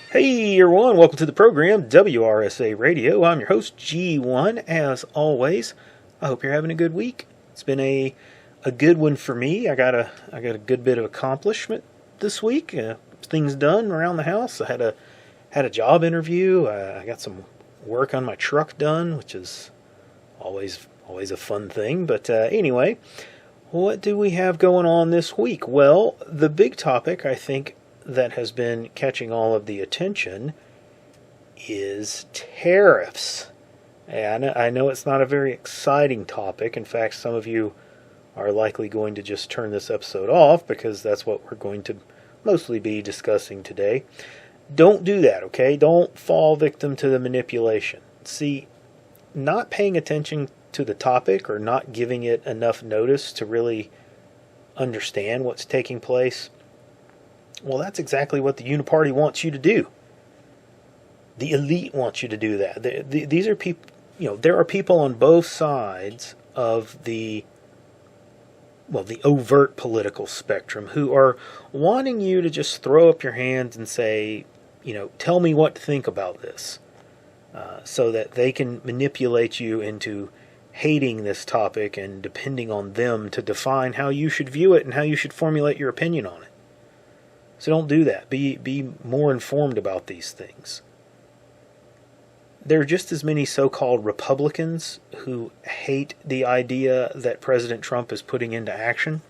Hey everyone, welcome to the program WRSA Radio. I'm your host G1. As always, I hope you're having a good week. It's been a good one for me. I got a good bit of accomplishment this week. Things done around the house. I had a job interview. I got some work on my truck done, which is always a fun thing. But anyway, what do we have going on this week? Well, the big topic I think that has been catching all of the attention is tariffs. And I know it's not a very exciting topic. In fact, some of you are likely going to just turn this episode off because that's what we're going to mostly be discussing today. Don't do that, okay? Don't fall victim to the manipulation. See, not paying attention to the topic or not giving it enough notice to really understand what's taking place, well, that's exactly what the Uniparty wants you to do. The elite wants you to do that. These are people, there are people on both sides of the overt political spectrum who are wanting you to just throw up your hands and say, tell me what to think about this, so that they can manipulate you into hating this topic and depending on them to define how you should view it and how you should formulate your opinion on it. So don't do that. Be more informed about these things. There are just as many so-called Republicans who hate the idea that President Trump is putting into action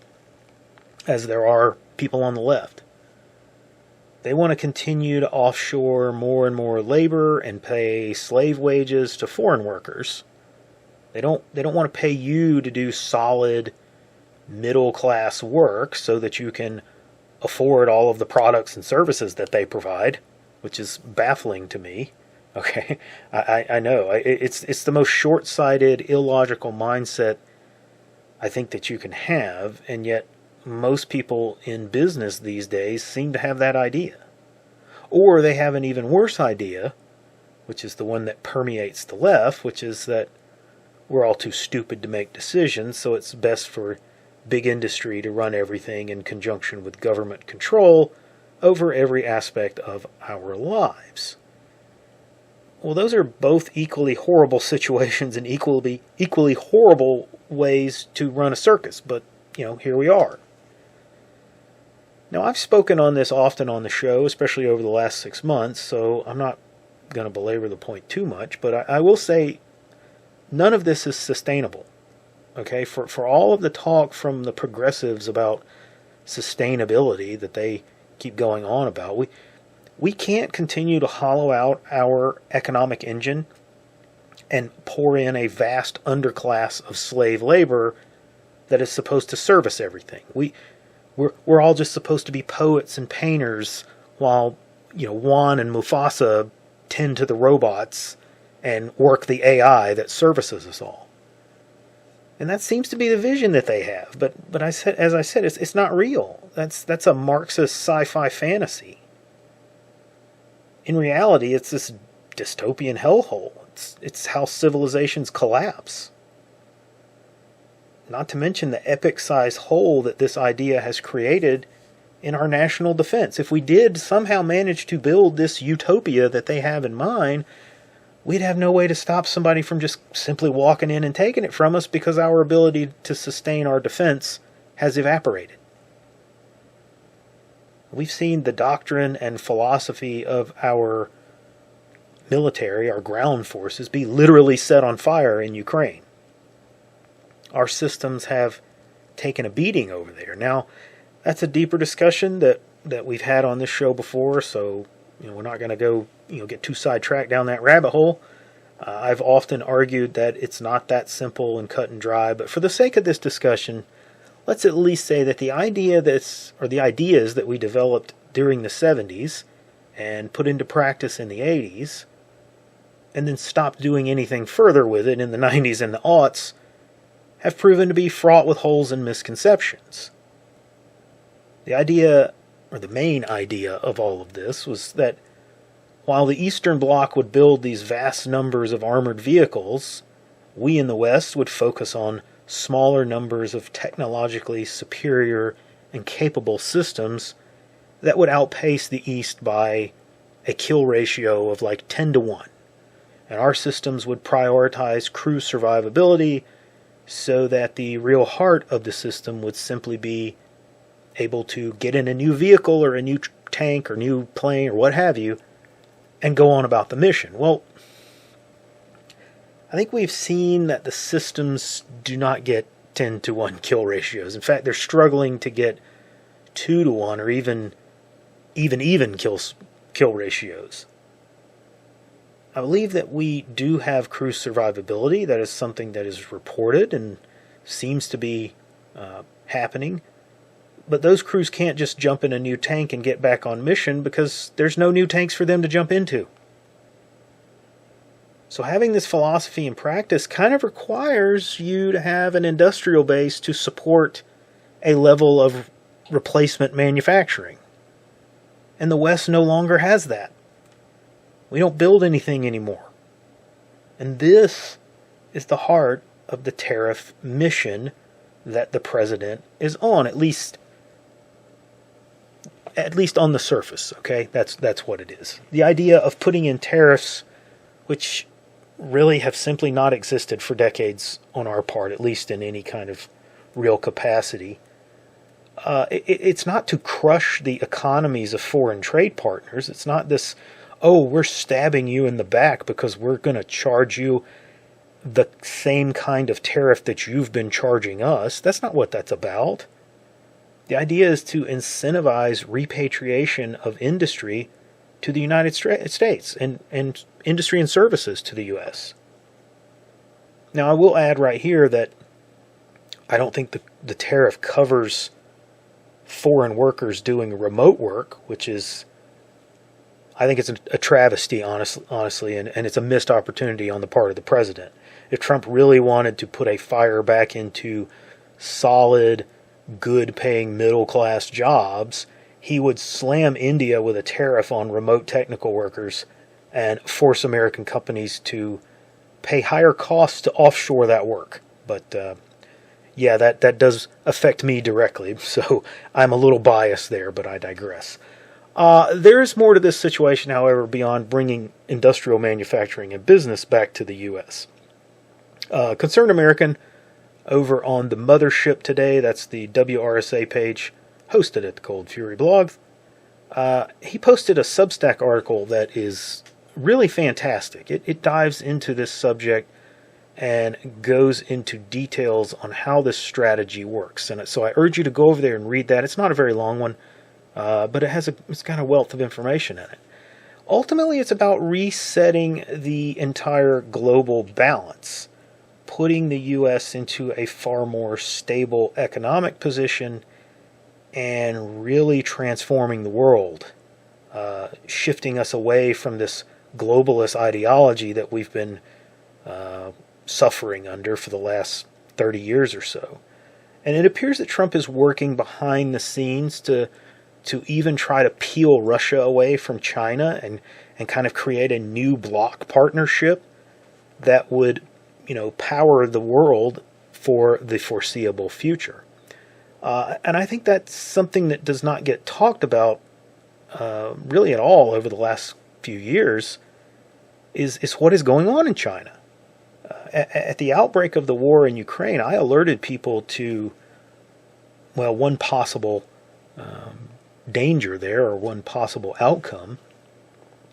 as there are people on the left. They want to continue to offshore more and more labor and pay slave wages to foreign workers. They don't want to pay you to do solid middle-class work so that you can afford all of the products and services that they provide, which is baffling to me. Okay, I know it's the most short-sighted, illogical mindset I think that you can have, and yet most people in business these days seem to have that idea. Or they have an even worse idea, which is the one that permeates the left, which is that we're all too stupid to make decisions, so it's best for big industry to run everything in conjunction with government control over every aspect of our lives. Well, those are both equally horrible situations and equally horrible ways to run a circus, but, here we are. Now, I've spoken on this often on the show, especially over the last 6 months, so I'm not going to belabor the point too much, but I will say none of this is sustainable. Okay, for all of the talk from the progressives about sustainability that they keep going on about, we can't continue to hollow out our economic engine and pour in a vast underclass of slave labor that is supposed to service everything. We're all just supposed to be poets and painters while Juan and Mufasa tend to the robots and work the AI that services us all. And that seems to be the vision that they have. But as I said, it's not real. That's a Marxist sci-fi fantasy. In reality, it's this dystopian hellhole. It's how civilizations collapse. Not to mention the epic-sized hole that this idea has created in our national defense. If we did somehow manage to build this utopia that they have in mind, we'd have no way to stop somebody from just simply walking in and taking it from us because our ability to sustain our defense has evaporated. We've seen the doctrine and philosophy of our military, our ground forces, be literally set on fire in Ukraine. Our systems have taken a beating over there. Now, that's a deeper discussion that we've had on this show before, so we're not going to go get too sidetracked down that rabbit hole. I've often argued that it's not that simple and cut and dry, but for the sake of this discussion, let's at least say that the ideas that we developed during the 70s and put into practice in the 80s, and then stopped doing anything further with it in the 90s and the aughts, have proven to be fraught with holes and misconceptions. The idea, or the main idea of all of this, was that while the Eastern Bloc would build these vast numbers of armored vehicles, we in the West would focus on smaller numbers of technologically superior and capable systems that would outpace the East by a kill ratio of like 10 to 1. And our systems would prioritize crew survivability so that the real heart of the system would simply be able to get in a new vehicle or a new tank or new plane or what have you and go on about the mission. Well, I think we've seen that the systems do not get 10 to 1 kill ratios. In fact, they're struggling to get 2 to 1 or even kill ratios. I believe that we do have crew survivability. That is something that is reported and seems to be happening. But those crews can't just jump in a new tank and get back on mission because there's no new tanks for them to jump into. So having this philosophy in practice kind of requires you to have an industrial base to support a level of replacement manufacturing. And the West no longer has that. We don't build anything anymore. And this is the heart of the tariff mission that the president is on, at least on the surface, okay? That's what it is. The idea of putting in tariffs, which really have simply not existed for decades on our part, at least in any kind of real capacity. It's not to crush the economies of foreign trade partners. It's not this, oh, we're stabbing you in the back because we're going to charge you the same kind of tariff that you've been charging us. That's not what that's about. The idea is to incentivize repatriation of industry to the United States and industry and services to the U.S. Now, I will add right here that I don't think the tariff covers foreign workers doing remote work, which is, I think it's a travesty, honestly, and it's a missed opportunity on the part of the president. If Trump really wanted to put a fire back into solid, good-paying middle-class jobs, he would slam India with a tariff on remote technical workers and force American companies to pay higher costs to offshore that work. But yeah, that does affect me directly, so I'm a little biased there, but I digress. There's more to this situation, however, beyond bringing industrial manufacturing and business back to the U.S. Concerned American over on the Mothership today, that's the WRSA page, hosted at the Cold Fury blog. He posted a Substack article that is really fantastic. It dives into this subject and goes into details on how this strategy works. And so I urge you to go over there and read that. It's not a very long one, but it's got a wealth of information in it. Ultimately, it's about resetting the entire global balance, putting the U.S. into a far more stable economic position and really transforming the world, shifting us away from this globalist ideology that we've been suffering under for the last 30 years or so. And it appears that Trump is working behind the scenes to even try to peel Russia away from China and kind of create a new bloc partnership that would, power the world for the foreseeable future. And I think that's something that does not get talked about really at all over the last few years, is what is going on in China. At the outbreak of the war in Ukraine, I alerted people to, one possible danger there, or one possible outcome.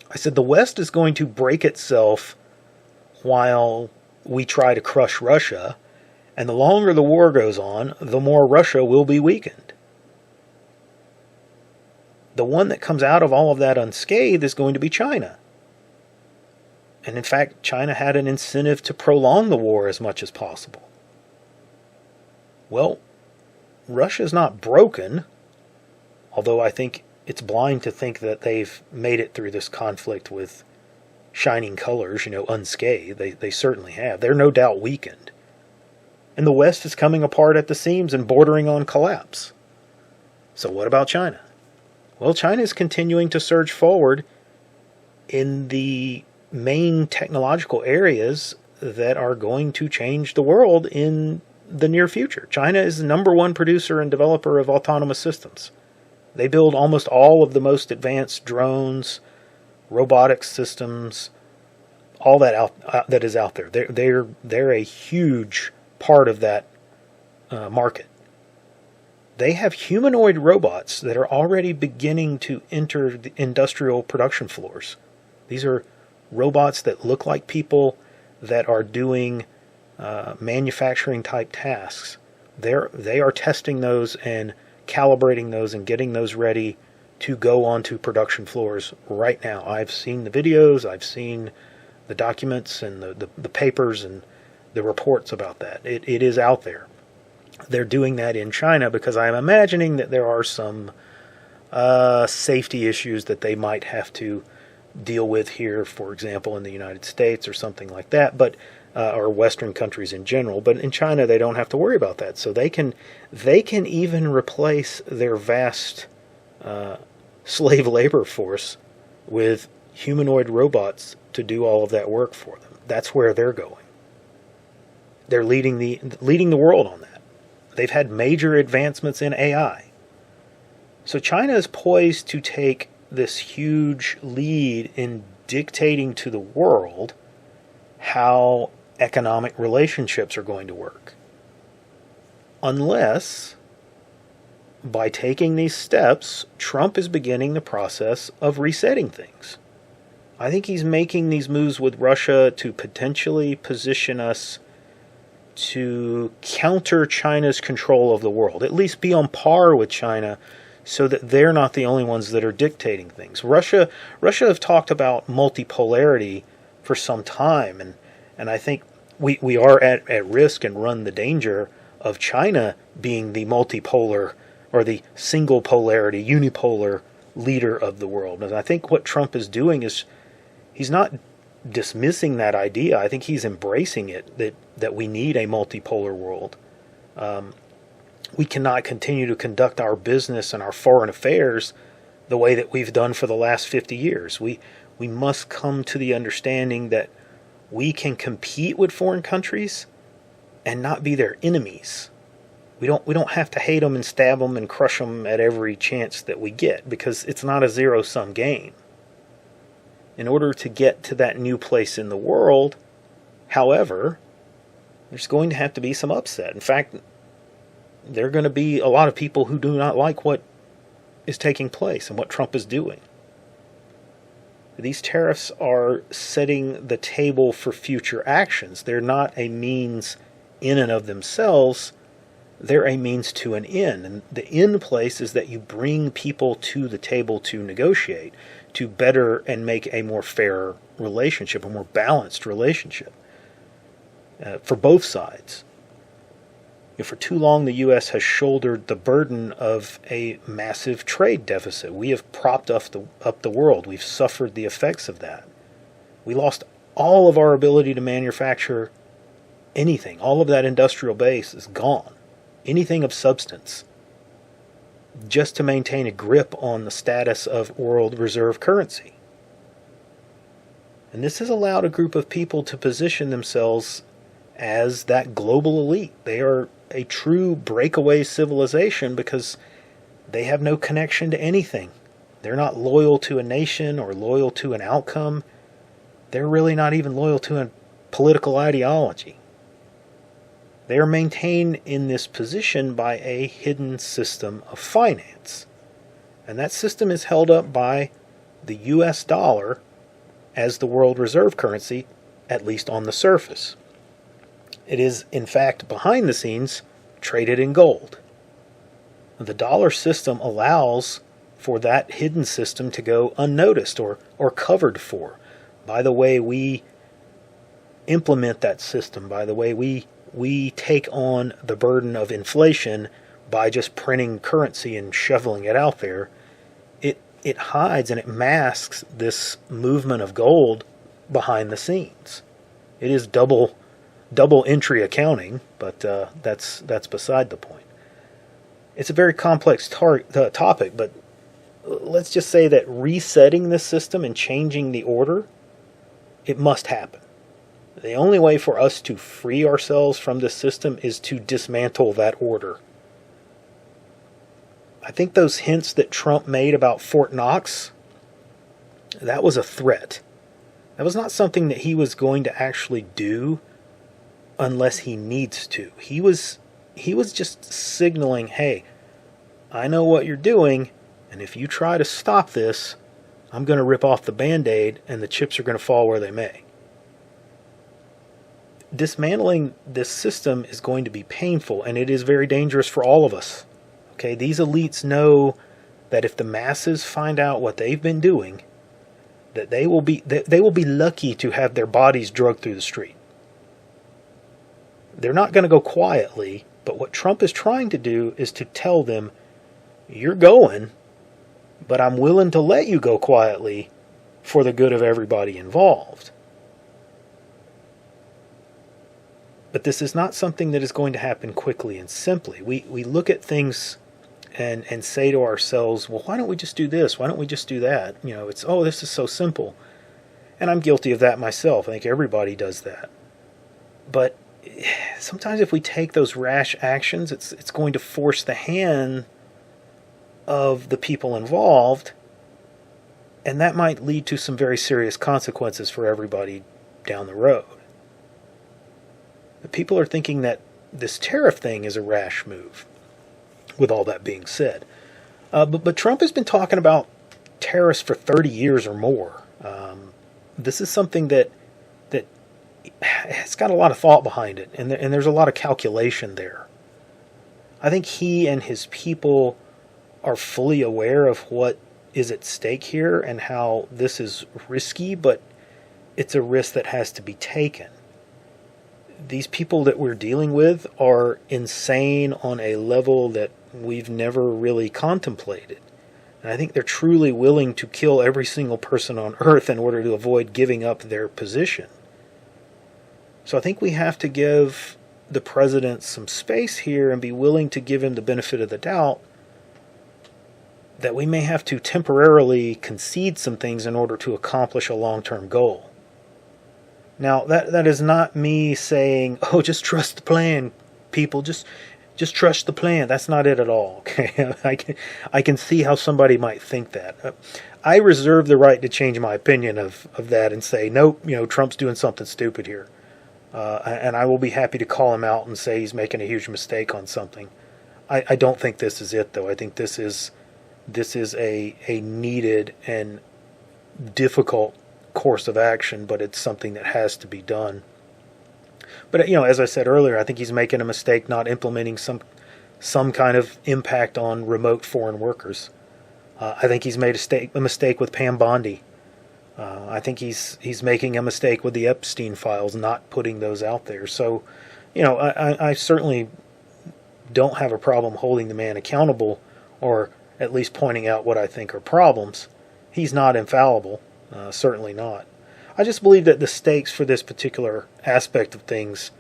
I said the West is going to break itself while we try to crush Russia, and the longer the war goes on, the more Russia will be weakened. The one that comes out of all of that unscathed is going to be China. And in fact, China had an incentive to prolong the war as much as possible. Well, Russia's not broken, although I think it's blind to think that they've made it through this conflict with shining colors, unscathed. They certainly have. They're no doubt weakened. And the West is coming apart at the seams and bordering on collapse. So what about China? Well, China is continuing to surge forward in the main technological areas that are going to change the world in the near future. China is the number one producer and developer of autonomous systems. They build almost all of the most advanced drones, robotics systems, all that is out there. They're a huge part of that market. They have humanoid robots that are already beginning to enter the industrial production floors. These are robots that look like people that are doing manufacturing type tasks. They are testing those and calibrating those and getting those ready to go onto production floors right now. I've seen the videos, I've seen the documents and the papers and the reports about that. It is out there. They're doing that in China because I'm imagining that there are some safety issues that they might have to deal with here, for example, in the United States or something like that, but or Western countries in general. But in China, they don't have to worry about that. So they can even replace their vast slave labor force with humanoid robots to do all of that work for them. That's where they're going. They're leading the world on that. They've had major advancements in AI. So China is poised to take this huge lead in dictating to the world how economic relationships are going to work. Unless, by taking these steps, Trump is beginning the process of resetting things. I think he's making these moves with Russia to potentially position us to counter China's control of the world, at least be on par with China so that they're not the only ones that are dictating things. Russia have talked about multipolarity for some time, and I think we are at risk and run the danger of China being the multipolar or the single polarity, unipolar leader of the world. And I think what Trump is doing is he's not dismissing that idea. I think he's embracing it, that we need a multipolar world. We cannot continue to conduct our business and our foreign affairs the way that we've done for the last 50 years. We must come to the understanding that we can compete with foreign countries and not be their enemies. We don't have to hate them and stab them and crush them at every chance that we get, because it's not a zero-sum game. In order to get to that new place in the world, however, there's going to have to be some upset. In fact, there are going to be a lot of people who do not like what is taking place and what Trump is doing. These tariffs are setting the table for future actions. They're not a means in and of themselves. They're a means to an end. And the end place is that you bring people to the table to negotiate, to better and make a more fair relationship, a more balanced relationship for both sides. For too long, the U.S. has shouldered the burden of a massive trade deficit. We have propped up the world. We've suffered the effects of that. We lost all of our ability to manufacture anything. All of that industrial base is gone. Anything of substance. Just to maintain a grip on the status of world reserve currency. And this has allowed a group of people to position themselves as that global elite. They are a true breakaway civilization because they have no connection to anything. They're not loyal to a nation or loyal to an outcome. They're really not even loyal to a political ideology. They are maintained in this position by a hidden system of finance. And that system is held up by the US dollar as the world reserve currency, at least on the surface. It is, in fact, behind the scenes, traded in gold. The dollar system allows for that hidden system to go unnoticed or covered for by the way we implement that system, by the way we take on the burden of inflation by just printing currency and shoveling it out there. It hides and it masks this movement of gold behind the scenes. It is double entry accounting, but that's beside the point. It's a very complex topic, but let's just say that resetting this system and changing the order, it must happen. The only way for us to free ourselves from this system is to dismantle that order. I think those hints that Trump made about Fort Knox That was a threat. That was not something that he was going to actually do unless he needs to. He was just signaling, hey, I know what you're doing, and if you try to stop this, I'm going to rip off the Band-Aid and the chips are going to fall where they may. Dismantling this system is going to be painful, and it is very dangerous for all of us. Okay, these elites know that if the masses find out what they've been doing, that they will be lucky to have their bodies drugged through the street. They're not going to go quietly, but what Trump is trying to do is to tell them, you're going, but I'm willing to let you go quietly for the good of everybody involved. But this is not something that is going to happen quickly and simply. We look at things and say to ourselves, well, why don't we just do this? Why don't we just do that? It's, this is so simple. And I'm guilty of that myself. I think everybody does that. But sometimes if we take those rash actions, it's going to force the hand of the people involved, and that might lead to some very serious consequences for everybody down the road. The people are thinking that this tariff thing is a rash move, with all that being said. But Trump has been talking about tariffs for 30 years or more. This is something that it's got a lot of thought behind it, and there's a lot of calculation there. I think he and his people are fully aware of what is at stake here and how this is risky, but it's a risk that has to be taken. These people that we're dealing with are insane on a level that we've never really contemplated. And I think they're truly willing to kill every single person on earth in order to avoid giving up their position. So I think we have to give the president some space here and be willing to give him the benefit of the doubt that we may have to temporarily concede some things in order to accomplish a long-term goal. Now, that is not me saying, oh, just trust the plan, people. Just trust the plan. That's not it at all. Okay, I can see how somebody might think that. I reserve the right to change my opinion of that and say, nope, Trump's doing something stupid here. And I will be happy to call him out and say he's making a huge mistake on something. I don't think this is it, though. I think this is a needed and difficult course of action, but it's something that has to be done. But as I said earlier, I think he's making a mistake not implementing some kind of impact on remote foreign workers. I think he's made a mistake with Pam Bondi. I think he's making a mistake with the Epstein files, not putting those out there. So, I certainly don't have a problem holding the man accountable, or at least pointing out what I think are problems. He's not infallible, certainly not. I just believe that the stakes for this particular aspect of things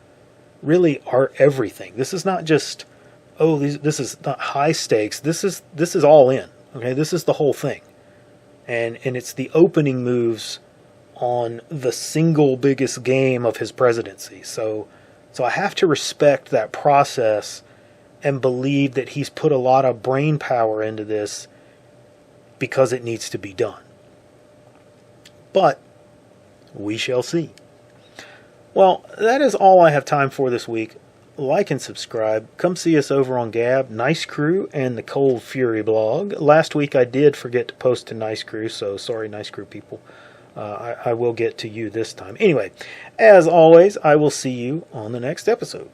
really are everything. This is not just, this is not high stakes. This is all in. Okay, this is the whole thing, and it's the opening moves on the single biggest game of his presidency. So I have to respect that process and believe that he's put a lot of brain power into this because it needs to be done. But we shall see. Well, that is all I have time for this week. Like and subscribe. Come see us over on Gab, Nice Crew, and the Cold Fury blog. Last week I did forget to post to Nice Crew, so sorry, Nice Crew people. I will get to you this time. Anyway, as always, I will see you on the next episode.